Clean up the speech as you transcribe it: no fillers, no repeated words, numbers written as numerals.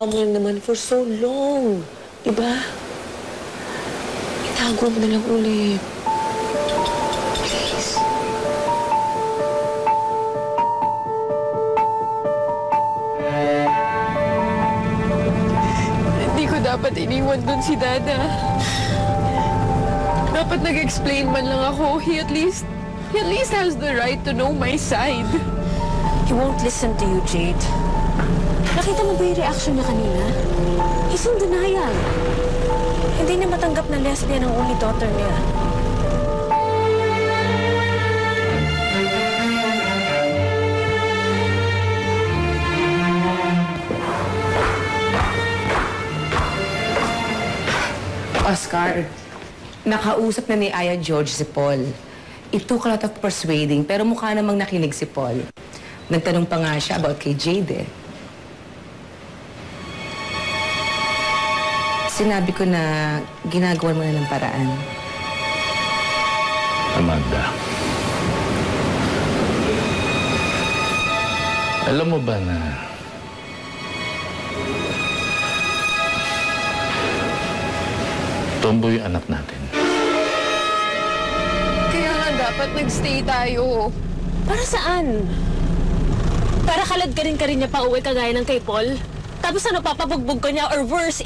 mo naman for so long. Diba? Itago mo na lang ulit. Please. Hindi ko dapat iniwan dun si Dada. Dapat nag-explain man lang ako. He at least has the right to know my side. He won't listen to you, Jade. Nakita mo ba yung reaction niya kanina? He's in denial. Hindi niya matanggap na lesbian ang only daughter niya. Oscar, nakausap na ni Aya George si Paul. It took a lot of persuading, pero mukha namang nakinig si Paul. Nagtanong pa nga siya about kay Jade eh. Sinabi ko na ginagawa mo na ng paraan. Amanda, alam mo ba na tomboy yung anak natin? Kaya nga dapat nag-stay tayo. Para saan? Para kalad ka rin niya pa uwi kagaya ng kay Paul? Tapos ano, papabugbog ka niya or worse,